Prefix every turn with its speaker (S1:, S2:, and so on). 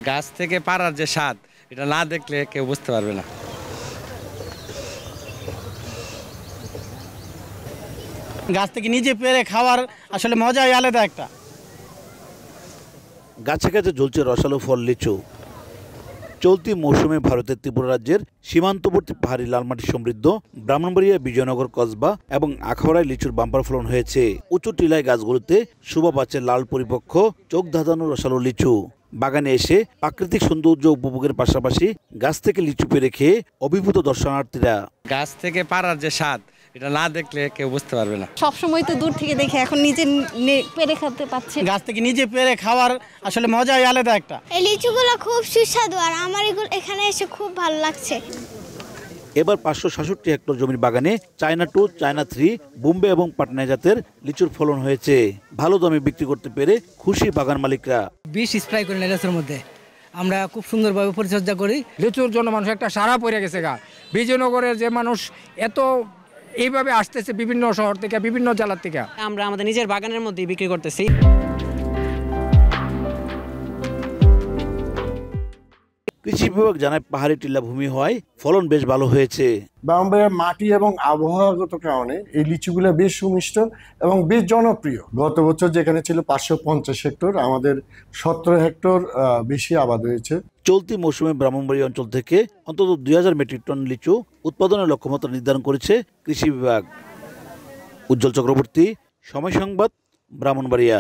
S1: গাছ থেকে পাড়ার যে স্বাদ, এটা না দেখলে কেউ বুঝতে পারবে না।
S2: গাছ থেকে নিজে পেরে খাওয়ার আসলে মজাই আলাদা একটা।
S3: গাছে গাছে ঝুলছে রসালো ফল লিচু। চলতি মৌসুমে ভারতের ত্রিপুরা রাজ্যের সীমান্তবর্তী পাহাড়ি লালমাটি সমৃদ্ধ ব্রাহ্মণবাড়িয়া, বিজয়নগর, কসবা এবং আখাউড়ায় লিচুর বাম্পার ফলন হয়েছে। উঁচু টিলায় গাছগুলোতে শোভা পাচ্ছে লাল পরিপক্ক চোখ ধাঁধানো রসালো লিচু। বাগানে এসে প্রাকৃতিক সৌন্দর্য উপভোগের পাশাপাশি গাছ থেকে লিচু পেরে খেয়ে অভিভূত দর্শনার্থীরা।
S1: গাছ থেকে পাড়ার যে স্বাদ, এটা না দেখলে কেউ বুঝতে পারবে না।
S4: সবসময় তো দূর থেকে দেখে, এখন নিজে পেরে খেতে পাচ্ছি।
S2: গাছ থেকে নিজে পেরে খাওয়ার আসলে মজাই আলাদা একটা।
S5: এই লিচুগুলো খুব সুস্বাদু আর আমার এখানে এসে খুব ভালো লাগছে।
S3: এবার 566 হেক্টর জমির বাগানে চায়না 2, চায়না 3, বোম্বে এবং পাটনা জাতের লিচুর ফলন হয়েছে। ভালো দামে বিক্রি করতে পেরে খুশি বাগান মালিকরা।
S6: বিষ স্প্রে করি না গাছের মধ্যে, আমরা খুব সুন্দরভাবে পরিচর্যা করি।
S7: লিচুর জন্য মানুষ একটা সারা পড়ে গেছে গা। বিজয়নগরের যে মানুষ এত এইভাবে আসতেছে বিভিন্ন শহর থেকে, বিভিন্ন জেলার থেকে।
S6: আমরা আমাদের নিজের বাগানের মধ্যেই বিক্রি করতেছি।
S3: কৃষি বিভাগ জানায় পাহাড়ি টিলাভূমি হওয়ায় ফলন বেশ ভালো হয়েছে।
S8: ব্রাহ্মণবাড়িয়ার মাটি এবং আবহাওয়াগত কারণে এই লিচুগুলো বেশ সুমিষ্ট এবং বেশ জনপ্রিয়। গত বছর যেখানে ছিল 550 হেক্টর, আমাদের 17 হেক্টর বেশি আবাদ হয়েছে।
S3: চলতি মৌসুমে ব্রাহ্মণবাড়িয়া অঞ্চল থেকে অন্তত 2000 মেট্রিক টন লিচু উৎপাদনের লক্ষ্যমাত্রা নির্ধারণ করেছে কৃষি বিভাগ। উজ্জ্বল চক্রবর্তী, সময় সংবাদ, ব্রাহ্মণবাড়িয়া।